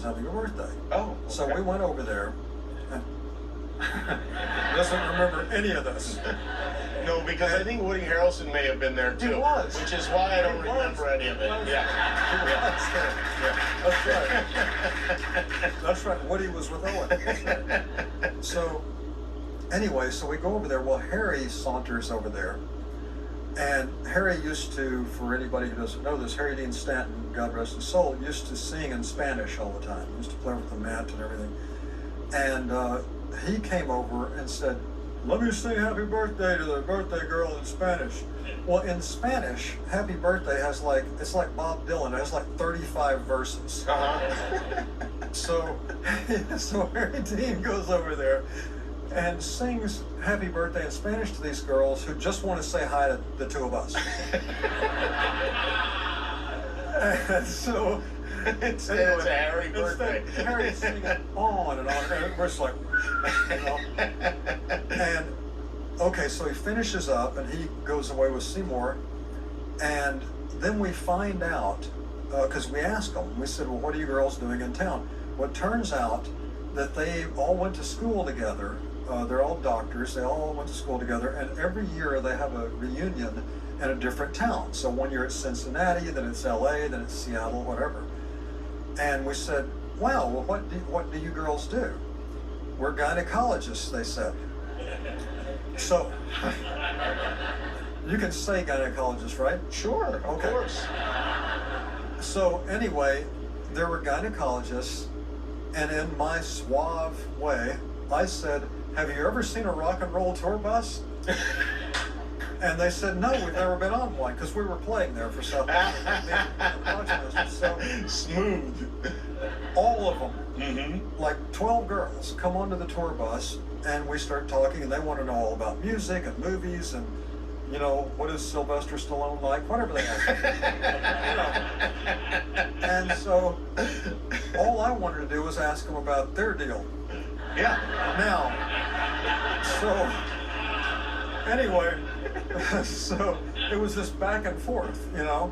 having a birthday. Oh, okay. So we went over there, and doesn't remember any of this. No, because I think Woody Harrelson may have been there too. He was. Which is why I don't remember any of it. Yeah. That's right. That's right. Woody was with Owen. That's right. So, anyway, so we go over there. Well, Harry saunters over there. And Harry used to, for anybody who doesn't know this, Harry Dean Stanton, God rest his soul, used to sing in Spanish all the time. He used to play with the mat and everything. And he came over and said, "Let me sing happy birthday to the birthday girl in Spanish." Well, in Spanish, happy birthday has like, it's like Bob Dylan, it has like 35 verses. So Harry Dean goes over there and sings happy birthday in Spanish to these girls who just want to say hi to the two of us. And so It's anyway, a Harry birthday. Harry's singing on and on, and we're just like, you know. And okay, so he finishes up and he goes away with Seymour, and then we find out, because we asked them, we said, "Well, what are you girls doing in town?" Well, it turns out that they all went to school together. They're all doctors. They all went to school together, and every year they have a reunion in a different town. So one year it's Cincinnati, then it's LA, then it's Seattle, whatever. And we said, "Wow, well, what do you girls do?" "We're gynecologists," they said. So you can say gynecologist, right? Sure, of course. So anyway, there were gynecologists, and in my suave way, I said, "Have you ever seen a rock and roll tour bus?" And they said, "No, we've never been on one," because we were playing there for South Africa. So smooth. all of them, like 12 girls, come onto the tour bus, and we start talking, and they want to know all about music and movies and, you know, what is Sylvester Stallone like, whatever they ask. You know. And so all I wanted to do was ask them about their deal. Yeah. Now, so anyway, so it was this back and forth, you know.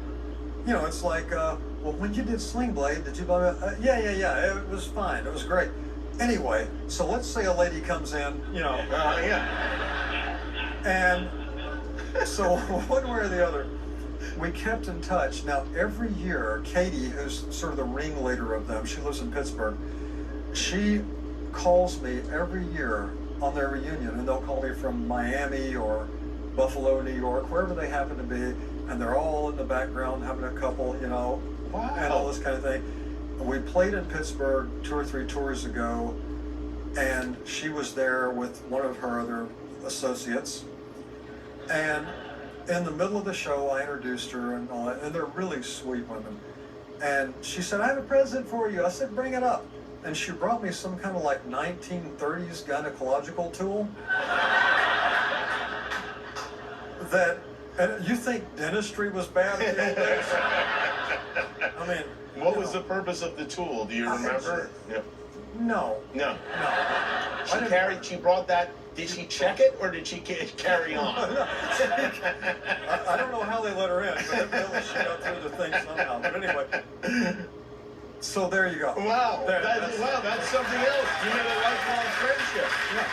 You know, it's like, well, when you did Sling Blade, did you blah, blah, yeah, it was fine, it was great. Anyway, so let's say a lady comes in, you know. Yeah. And so one way or the other, we kept in touch. Now, every year, Katie, who's sort of the ringleader of them, she lives in Pittsburgh, she calls me every year on their reunion, and they'll call me from Miami or Buffalo, New York, wherever they happen to be, and they're all in the background having a couple, you know, and all this kind of thing. We played in Pittsburgh 2 or 3 tours ago, and she was there with one of her other associates, and in the middle of the show, I introduced her and all that, and they're really sweet women, and she said, "I have a present for you." I said, "Bring it up." And she brought me some kind of like 1930s gynecological tool. That, and you think dentistry was bad in the old days? I mean, what was the purpose of the tool? Do you remember? No. She brought that. Did she check it or did she carry on? I don't know how they let her in, but evidently she got through the thing somehow. But anyway. So there you go. Wow, that's something else. You made a lifelong friendship. Yeah.